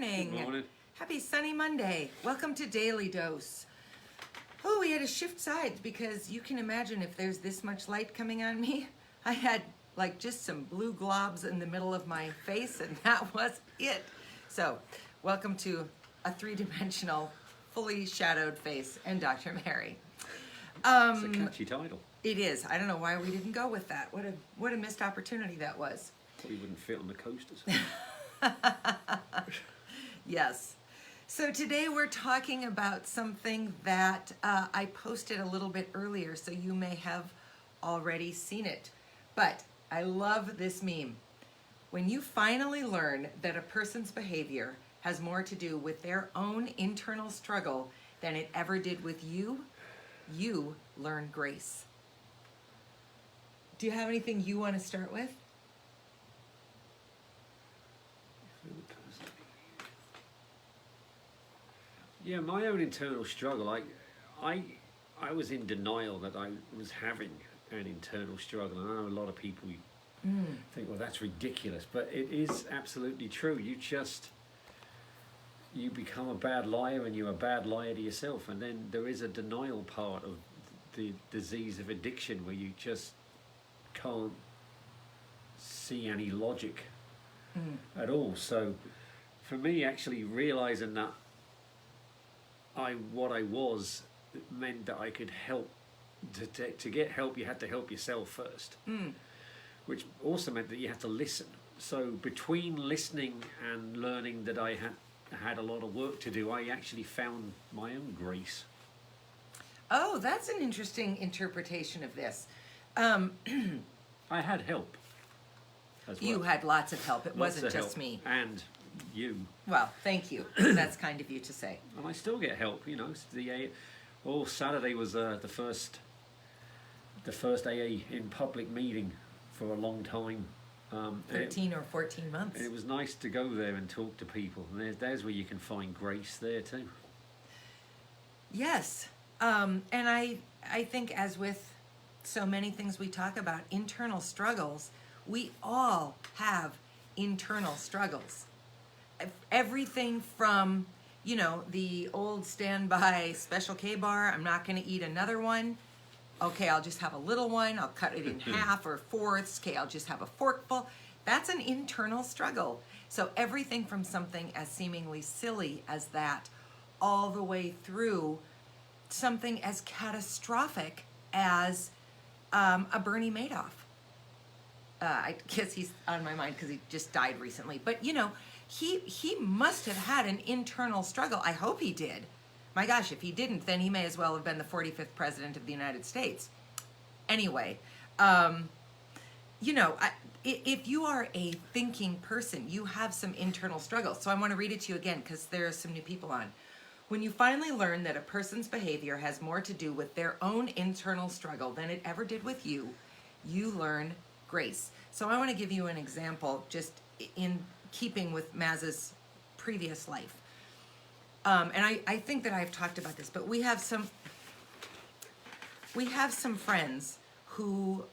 morning. Good morning. Happy sunny Monday. Welcome to Daily Dose. Oh, we had to shift sides because you can imagine if there's this much light coming on me. I had like just some blue globs in the middle of my face and that was it. So, welcome to a three-dimensional, fully shadowed face and Dr. Mary. It's a catchy title. It is. I don't know why we didn't go with that. What a missed opportunity that was. Probably wouldn't fit on the coasters. Yes. So today we're talking about something that I posted a little bit earlier, so you may have already seen it. But I love this meme. When you finally learn that a person's behavior has more to do with their own internal struggle than it ever did with you, you learn grace. Do you have anything you want to start with? Yeah, my own internal struggle. I was in denial that I was having an internal struggle. And I know a lot of people think, well, that's ridiculous, but it is absolutely true. You become a bad liar, and you're a bad liar to yourself. And then there is a denial part of the disease of addiction where you just can't see any logic at all. So for me, actually realizing that what I was meant that I could help. To get help, you had to help yourself first, which also meant that you had to listen. So between listening and learning that I had a lot of work to do, I actually found my own grace. Oh, that's an interesting interpretation of this. I had help as well. You had lots of help. It Lots wasn't of just help. me. And you. Well, thank you. That's kind of you to say. And I still get help, you know. Saturday was the first AA in public meeting for a long time. 13 or 14 months. And it was nice to go there and talk to people. And there's where you can find grace there too. Yes. And I think, as with so many things we talk about, internal struggles, we all have internal struggles. Everything from, the old standby Special K bar, I'm not going to eat another one. Okay, I'll just have a little one. I'll cut it in half or fourths. Okay, I'll just have a forkful. That's an internal struggle. So everything from something as seemingly silly as that, all the way through something as catastrophic as a Bernie Madoff. I guess he's on my mind because he just died recently. But, he must have had an internal struggle. I hope he did. My gosh, if he didn't, then he may as well have been the 45th president of the United States. Anyway, if you are a thinking person, you have some internal struggles. So I want to read it to you again because there are some new people on. When you finally learn that a person's behavior has more to do with their own internal struggle than it ever did with you, you learn grace. So I want to give you an example just in keeping with Maz's previous life. And I think that I've talked about this, but we have some friends who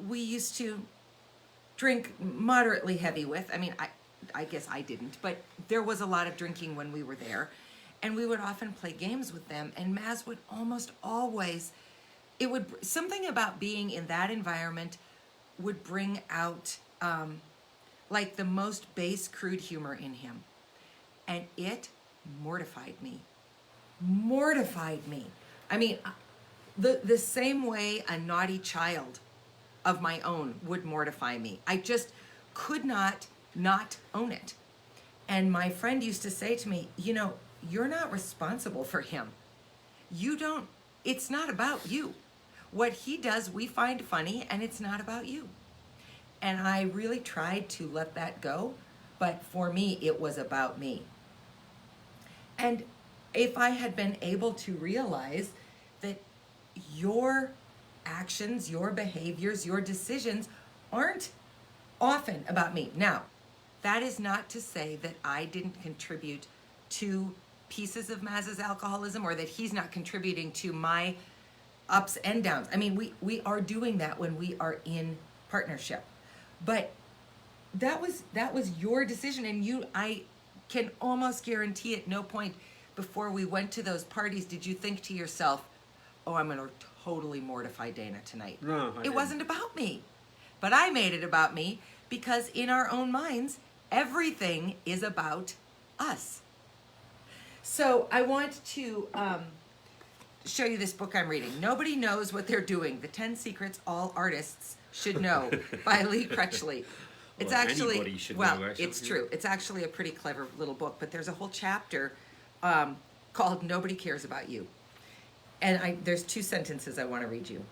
we used to drink moderately heavy with. I mean, I guess I didn't, but there was a lot of drinking when we were there, and we would often play games with them, and Maz would almost always, something about being in that environment would bring out like the most base, crude humor in him. And it mortified me. I mean, the same way a naughty child of my own would mortify me. I just could not own it. And my friend used to say to me, you're not responsible for him. It's not about you. What he does, we find funny, and it's not about you. And I really tried to let that go, but for me, it was about me. And if I had been able to realize that your actions, your behaviors, your decisions aren't often about me. Now, that is not to say that I didn't contribute to pieces of Maz's alcoholism or that he's not contributing to my ups and downs. I mean, we are doing that when we are in partnership. But that was your decision, and can almost guarantee at no point before we went to those parties did you think to yourself, oh, I'm going to totally mortify Dana tonight. No, I it didn't. wasn't about me. But I made it about me because in our own minds, everything is about us. So I want to show you this book I'm reading. Nobody Knows What They're Doing. The 10 Secrets All Artists Should Know by Lee Crutchley. It's Well, actually, anybody should well, know, actually. it's true. It's actually a pretty clever little book, but there's a whole chapter called Nobody Cares About You. And there's 2 sentences I want to read you.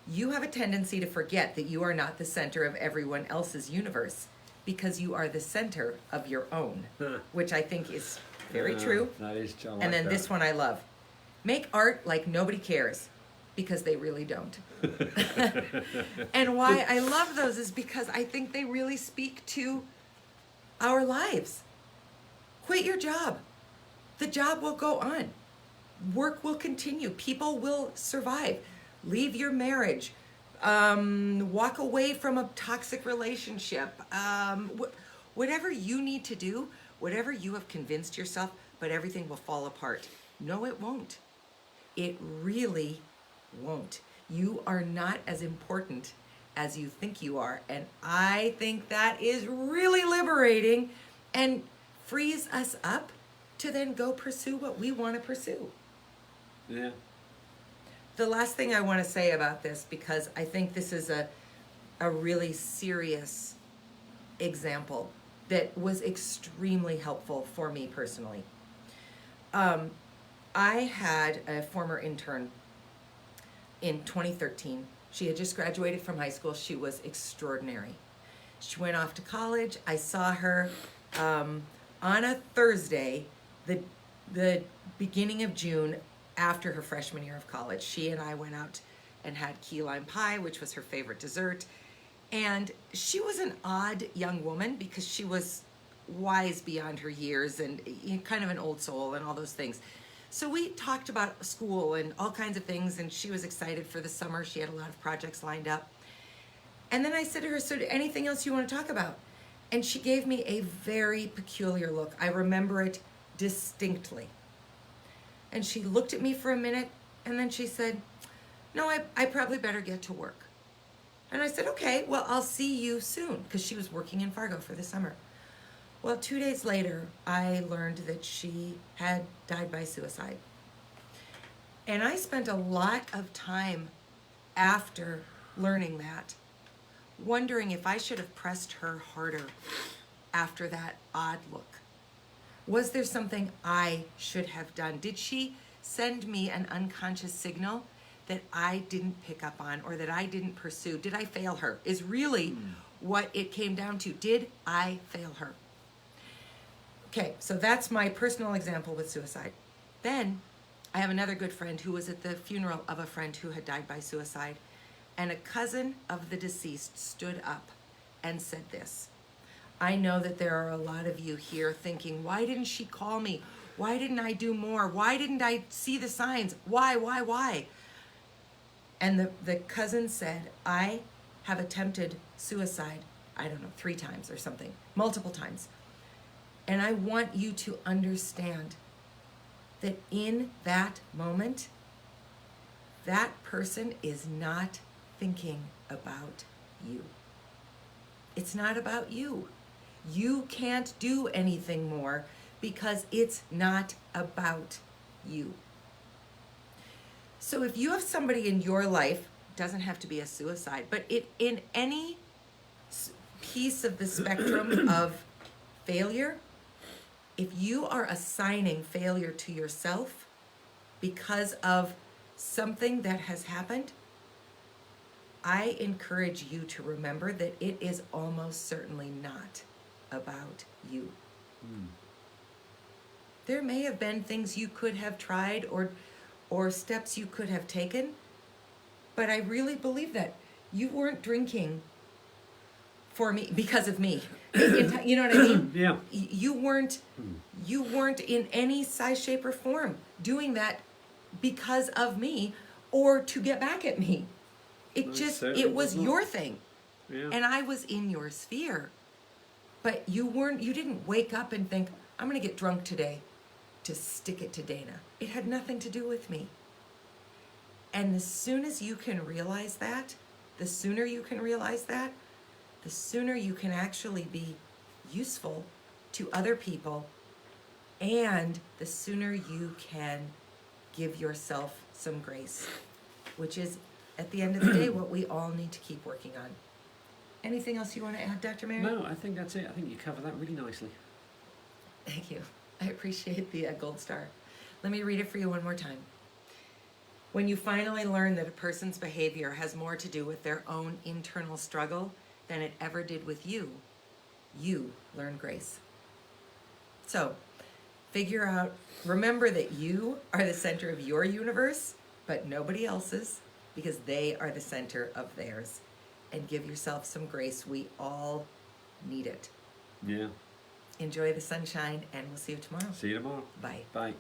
You have a tendency to forget that you are not the center of everyone else's universe because you are the center of your own, which I think is very true. That is, I like And then that. this one I love. Make art like nobody cares because they really don't. And why I love those is because I think they really speak to our lives. Quit your job. The job will go on. Work will continue. People will survive. Leave your marriage. Walk away from a toxic relationship. Whatever you need to do, whatever you have convinced yourself, but everything will fall apart. No, it won't. It really won't. You are not as important as you think you are. And I think that is really liberating and frees us up to then go pursue what we want to pursue. Yeah. The last thing I want to say about this, because I think this is a really serious example that was extremely helpful for me personally. I had a former intern in 2013. She had just graduated from high school. She was extraordinary. She went off to college. I saw her on a Thursday, the beginning of June, after her freshman year of college. She and I went out and had key lime pie, which was her favorite dessert. And she was an odd young woman because she was wise beyond her years and kind of an old soul and all those things. So we talked about school and all kinds of things, and she was excited for the summer. She had a lot of projects lined up. And then I said to her, so anything else you want to talk about? And she gave me a very peculiar look. I remember it distinctly. And she looked at me for a minute, and then she said, no, I probably better get to work. And I said, okay, well, I'll see you soon, because she was working in Fargo for the summer. Well, 2 days later, I learned that she had died by suicide. And I spent a lot of time after learning that, wondering if I should have pressed her harder after that odd look. Was there something I should have done? Did she send me an unconscious signal that I didn't pick up on or that I didn't pursue? Did I fail her? Is really what it came down to. Did I fail her? Okay, so that's my personal example with suicide. Then I have another good friend who was at the funeral of a friend who had died by suicide. And a cousin of the deceased stood up and said this. I know that there are a lot of you here thinking, why didn't she call me? Why didn't I do more? Why didn't I see the signs? Why? And the cousin said, I have attempted suicide, I don't know, 3 times or something, multiple times. And I want you to understand that in that moment, that person is not thinking about you. It's not about you. You can't do anything more because it's not about you. So if you have somebody in your life, doesn't have to be a suicide, but in any piece of the spectrum of failure, if you are assigning failure to yourself because of something that has happened, I encourage you to remember that it is almost certainly not about you. There may have been things you could have tried or steps you could have taken, but I really believe that you weren't drinking for me because of me. You know what I mean? Yeah. You weren't in any size, shape, or form doing that because of me or to get back at me. It certainly was was not. your thing. Yeah. And I was in your sphere. But you didn't wake up and think, I'm going to get drunk today to stick it to Dana. It had nothing to do with me. And as soon as you can realize that, the sooner you can realize that, the sooner you can actually be useful to other people, and the sooner you can give yourself some grace, which is, at the end of the day, what we all need to keep working on. Anything else you want to add, Dr. Mary? No, I think that's it. I think you covered that really nicely. Thank you. I appreciate the gold star. Let me read it for you one more time. When you finally learn that a person's behavior has more to do with their own internal struggle than it ever did with you, you learn grace. So, remember that you are the center of your universe, but nobody else's, because they are the center of theirs. And give yourself some grace. We all need it. Yeah. Enjoy the sunshine, and we'll see you tomorrow. See you tomorrow. Bye. Bye.